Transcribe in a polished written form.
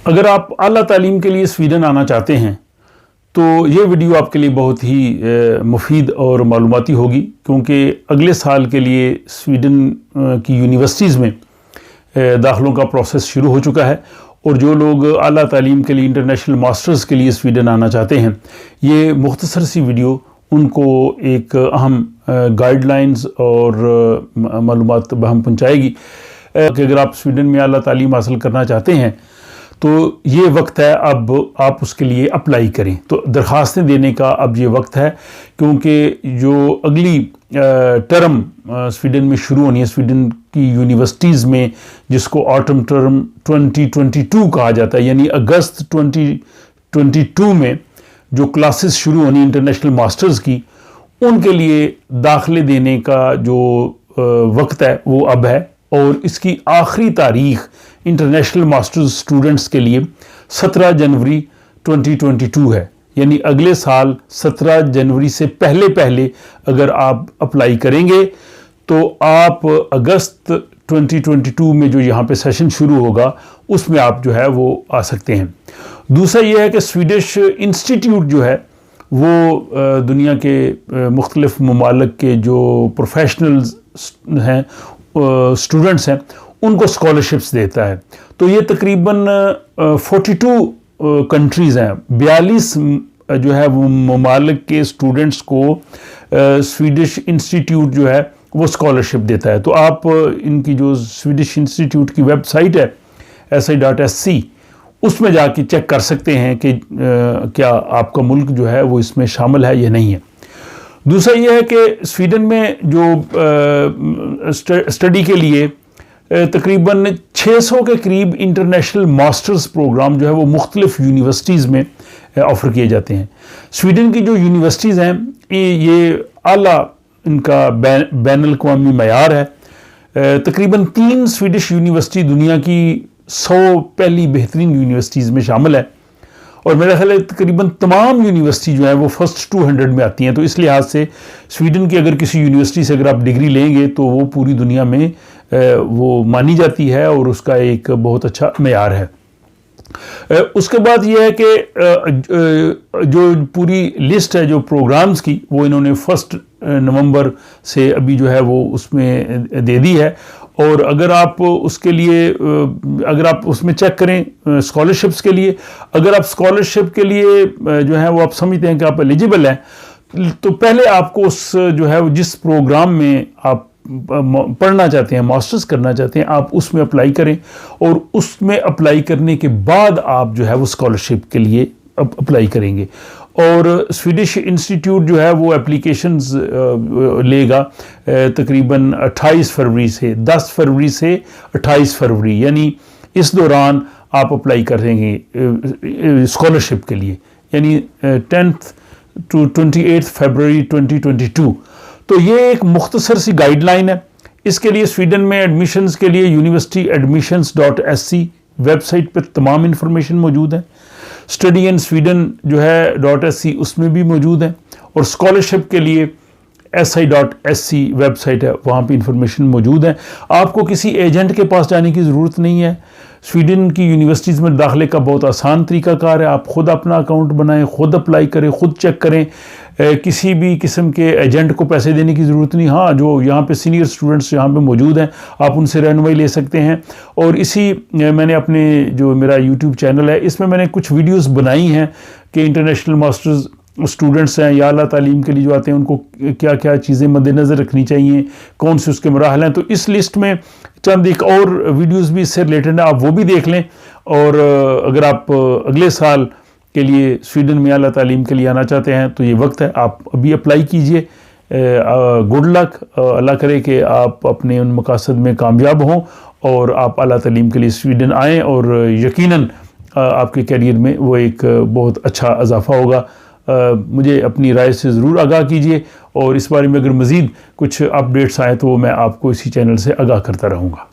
اگر آپ اعلیٰ تعلیم کے لیے سویڈن آنا چاہتے ہیں تو یہ ویڈیو آپ کے لیے بہت ہی مفید اور معلوماتی ہوگی، کیونکہ اگلے سال کے لیے سویڈن کی یونیورسٹیز میں داخلوں کا پروسیس شروع ہو چکا ہے، اور جو لوگ اعلیٰ تعلیم کے لیے انٹرنیشنل ماسٹرز کے لیے سویڈن آنا چاہتے ہیں، یہ مختصر سی ویڈیو ان کو ایک اہم گائیڈ لائنز اور معلومات بہم پہنچائے گی کہ اگر آپ سویڈن میں اعلیٰ تعلیم حاصل کرنا چاہتے ہیں تو یہ وقت ہے اب آپ اس کے لیے اپلائی کریں، تو درخواستیں دینے کا اب یہ وقت ہے، کیونکہ جو اگلی ٹرم سویڈن میں شروع ہونی ہے، سویڈن کی یونیورسٹیز میں، جس کو آٹم ٹرم 2022 کہا جاتا ہے، یعنی اگست 2022 میں جو کلاسز شروع ہونی انٹرنیشنل ماسٹرز کی، ان کے لیے داخلے دینے کا جو وقت ہے وہ اب ہے، اور اس کی آخری تاریخ انٹرنیشنل ماسٹرز سٹوڈنٹس کے لیے 17 جنوری 2022 ہے، یعنی اگلے سال 17 جنوری سے پہلے اگر آپ اپلائی کریں گے تو آپ اگست 2022 میں جو یہاں پہ سیشن شروع ہوگا اس میں آپ جو ہے وہ آ سکتے ہیں۔ دوسرا یہ ہے کہ سویڈش انسٹیٹیوٹ جو ہے وہ دنیا کے مختلف ممالک کے جو پروفیشنلز ہیں، اسٹوڈنٹس ہیں، ان کو اسکالرشپس دیتا ہے، تو یہ تقریباً 42 کنٹریز ہیں، 42 جو ہے وہ ممالک کے اسٹوڈنٹس کو سویڈش انسٹیٹیوٹ جو ہے وہ اسکالرشپ دیتا ہے۔ تو آپ ان کی جو سویڈش انسٹیٹیوٹ کی ویب سائٹ ہے si.se، اس میں جا کے چیک کر سکتے ہیں کہ کیا آپ کا ملک جو ہے وہ اس میں شامل ہے یا نہیں ہے۔ دوسرا یہ ہے کہ سویڈن میں جو اسٹڈی کے لیے تقریباً 600 کے قریب انٹرنیشنل ماسٹرز پروگرام جو ہے وہ مختلف یونیورسٹیز میں آفر کیے جاتے ہیں۔ سویڈن کی جو یونیورسٹیز ہیں یہ اعلیٰ ان کا بین الاقوامی معیار ہے۔ تقریباً 3 سویڈش یونیورسٹی دنیا کی 100 پہلی بہترین یونیورسٹیز میں شامل ہے، اور میرا خیال ہے تقریباً تمام یونیورسٹی جو ہیں وہ فرسٹ 200 میں آتی ہیں، تو اس لحاظ سے سویڈن کی اگر کسی یونیورسٹی سے اگر آپ ڈگری لیں گے تو وہ پوری دنیا میں وہ مانی جاتی ہے، اور اس کا ایک بہت اچھا معیار ہے۔ اس کے بعد یہ ہے کہ جو پوری لسٹ ہے جو پروگرامز کی، وہ انہوں نے 1 نومبر سے ابھی جو ہے وہ اس میں دے دی ہے، اور اگر آپ اس کے لیے اگر آپ اس میں چیک کریں اسکالرشپس کے لیے، اگر آپ اسکالرشپ کے لیے جو ہے وہ آپ سمجھتے ہیں کہ آپ ایلیجیبل ہیں، تو پہلے آپ کو اس جو ہے جس پروگرام میں آپ پڑھنا چاہتے ہیں، ماسٹرز کرنا چاہتے ہیں، آپ اس میں اپلائی کریں، اور اس میں اپلائی کرنے کے بعد آپ جو ہے وہ اسکالرشپ کے لیے اپلائی کریں گے۔ اور سویڈش انسٹیٹیوٹ جو ہے وہ اپلیکیشنز لے گا تقریباً 28 فروری سے 10 فروری سے 28 فروری، یعنی اس دوران آپ اپلائی کریں گے اسکالرشپ کے لیے، یعنی 10 to 28 فروری 2022۔ تو یہ ایک مختصر سی گائیڈ لائن ہے۔ اس کے لیے سویڈن میں ایڈمیشنز کے لیے universityadmissions.se ویب سائٹ پہ تمام انفارمیشن موجود ہے۔ اسٹڈی ان سویڈن جو ہے .se اس میں بھی موجود ہے، اور اسکالرشپ کے لیے si.se ویب سائٹ ہے، وہاں پہ انفارمیشن موجود ہے۔ آپ کو کسی ایجنٹ کے پاس جانے کی ضرورت نہیں ہے۔ سویڈن کی یونیورسٹیز میں داخلے کا بہت آسان طریقہ کار ہے، آپ خود اپنا اکاؤنٹ بنائیں، خود اپلائی کریں، خود چیک کریں، کسی بھی قسم کے ایجنٹ کو پیسے دینے کی ضرورت نہیں۔ ہاں، جو یہاں پہ سینئر اسٹوڈنٹس یہاں پہ موجود ہیں، آپ ان سے رہنمائی لے سکتے ہیں۔ اور میں نے اپنے جو میرا یوٹیوب چینل ہے اس میں نے کچھ ویڈیوز بنائی ہیں کہ انٹرنیشنل ماسٹرز اسٹوڈنٹس ہیں یا اعلیٰ تعلیم کے لیے جو آتے ہیں ان کو کیا کیا چیزیں مد نظر رکھنی چاہیے، کون سے اس کے مراحل ہیں، تو اس لسٹ میں چند ایک اور ویڈیوز بھی اس سے ریلیٹڈ ہیں، آپ وہ بھی دیکھ لیں۔ اور اگر آپ اگلے سال کے لیے سویڈن میں اعلیٰ تعلیم کے لیے آنا چاہتے ہیں تو یہ وقت ہے، آپ ابھی اپلائی کیجئے۔ گڈ لک، اللہ کرے کہ آپ اپنے ان مقاصد میں کامیاب ہوں اور آپ اعلیٰ تعلیم کے لیے سویڈن آئیں، اور یقیناً آپ کے کیریئر میں وہ ایک بہت اچھا اضافہ ہوگا۔ مجھے اپنی رائے سے ضرور آگاہ کیجئے، اور اس بارے میں اگر مزید کچھ اپڈیٹس آئیں تو میں آپ کو اسی چینل سے آگاہ کرتا رہوں گا۔